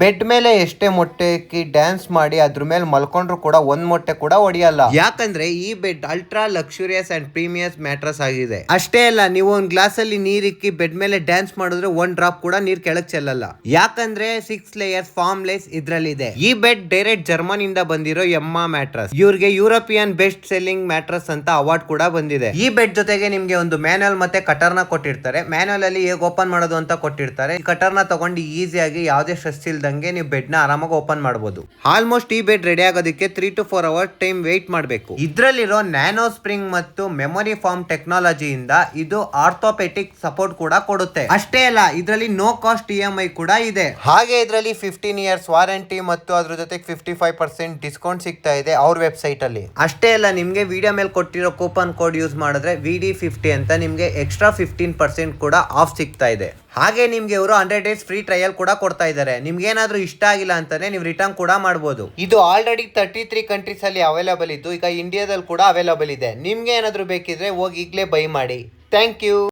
Bed ಮೇಲೆ ಎಷ್ಟೇ ಮೊಟ್ಟೆ ಇಕ್ಕಿ ಡ್ಯಾನ್ಸ್ ಮಾಡಿ ಅದ್ರ ಮೇಲೆ ಮಲ್ಕೊಂಡ್ರು ಕೂಡ ಒಂದ್ ಮೊಟ್ಟೆ ಕೂಡ ಹೊಡಿಯಲ್ಲ. ಯಾಕಂದ್ರೆ ಈ bed ultra luxurious and premium mattress ಆಗಿದೆ. ಅಷ್ಟೇ ಅಲ್ಲ, ನೀವು ಒಂದ್ ಗ್ಲಾಸ್ ಅಲ್ಲಿ ನೀರ್ ಇಕ್ಕಿ ಬೆಡ್ ಮೇಲೆ ಡ್ಯಾನ್ಸ್ ಮಾಡಿದ್ರೆ ಒಂದ್ ಡ್ರಾಪ್ ಕೂಡ ನೀರ್ ಕೆಳಗ್ ಚೆಲ್ಲಲ್ಲ. ಯಾಕಂದ್ರೆ 6 ಲೇಯರ್ಸ್ ಫಾರ್ಮ್ಲೆಸ್ ಇದ್ರಲ್ಲಿದೆ. ಈ ಬೆಡ್ ಡೈರೆಕ್ಟ್ ಜರ್ಮನ್ ಇಂದ ಬಂದಿರೋ ಎಮ್ಮಾ ಮ್ಯಾಟ್ರಸ್. ಇವ್ರಿಗೆ ಯುರೋಪಿಯನ್ ಬೆಸ್ಟ್ ಸೆಲ್ಲಿಂಗ್ ಮ್ಯಾಟ್ರಸ್ ಅಂತ ಅವಾರ್ಡ್ ಕೂಡ ಬಂದಿದೆ. ಈ ಬೆಡ್ ಜೊತೆಗೆ ನಿಮ್ಗೆ ಒಂದು ಮ್ಯಾನುವಲ್ ಮತ್ತೆ ಕಟರ್ ನ ಕೊಟ್ಟಿರ್ತಾರೆ. ಮ್ಯಾನುವಲ್ ಅಲ್ಲಿ ಹೇಗೆ ಓಪನ್ ಮಾಡೋದು ಅಂತ ಕೊಟ್ಟಿರ್ತಾರೆ. ಕಟರ್ ನ ತಗೊಂಡು ಈಸಿಯಾಗಿ ಯಾವುದೇ ಸ್ಟ್ರೆಸ್ ಇಲ್ದಂಗೆ ನೀವು ಬೆಡ್ ನ ಆರಾಮಾಗಿ ಓಪನ್ ಮಾಡಬಹುದು. ಆಲ್ಮೋಸ್ಟ್ ಈ ಬೆಡ್ ರೆಡಿ ಆಗೋದಕ್ಕೆ 3 to 4 ಅವರ್ಸ್ ಟೈಮ್ ವೇಟ್ ಮಾಡಬೇಕು. ಇದ್ರಲ್ಲಿರೋ ನ್ಯಾನೋ ಸ್ಪ್ರಿಂಗ್ ಮತ್ತು ಮೆಮೊರಿ ಫಾರ್ಮ್ ಟೆಕ್ನಾಲಜಿಯಿಂದ ಇದು ಆರ್ಥೋಪೆಟಿಕ್ ಸಪೋರ್ಟ್ ಕೂಡ ಕೊಡುತ್ತೆ. ಅಷ್ಟೇ ಅಲ್ಲ, ಇದರಲ್ಲಿ ನೋ ಕಾಸ್ಟ್ EMI ಕೂಡ ಇದೆ. ಹಾಗೆ ಇದರಲ್ಲಿ 15 ಇಯರ್ಸ್ ವಾರಂಟಿ ಮತ್ತು ಅದ್ರ ಜೊತೆಗೆ 55% ಡಿಸ್ಕೌಂಟ್ ಸಿಗ್ತಾ ಇದೆ ಅವ್ರ ವೆಬ್ಸೈಟ್ ಅಲ್ಲಿ. ಅಷ್ಟೇ ಅಲ್ಲ, ನಿಮ್ಗೆ ವಿಡಿಯೋ ಮೇಲೆ ಕೊಟ್ಟಿರೋ ಕೂಪನ್ ಕೋಡ್ ಯೂಸ್ ಮಾಡಿದ್ರೆ VD50 ಅಂತ ನಿಮ್ಗೆ ಎಕ್ಸ್ಟ್ರಾ 15% ಕೂಡ ಆಫ್ ಸಿಗ್ತಾ ಇದೆ. ಹಾಗೆ ನಿಮ್ಗೆ ಇವರು 100 days ಫ್ರೀ ಟ್ರಯಲ್ ಕೂಡ ಕೊಡ್ತಾ ಇದ್ದಾರೆ. ನಿಮ್ಗೆ ಏನಾದ್ರೂ ಇಷ್ಟ ಆಗಿಲ್ಲ ಅಂತಾನೆ ನೀವು ರಿಟರ್ನ್ ಕೂಡ ಮಾಡಬಹುದು. ಇದು ಆಲ್ರೆಡಿ 33 ಕಂಟ್ರೀಸ್ ಅಲ್ಲಿ ಅವೈಲೇಬಲ್ ಇದ್ದು ಈಗ ಇಂಡಿಯಾದಲ್ಲಿ ಕೂಡ ಅವೈಲೇಬಲ್ ಇದೆ. ನಿಮ್ಗೆ ಏನಾದ್ರೂ ಬೇಕಿದ್ರೆ ಹೋಗಿ ಈಗಲೇ ಬೈ ಮಾಡಿ. Thank you.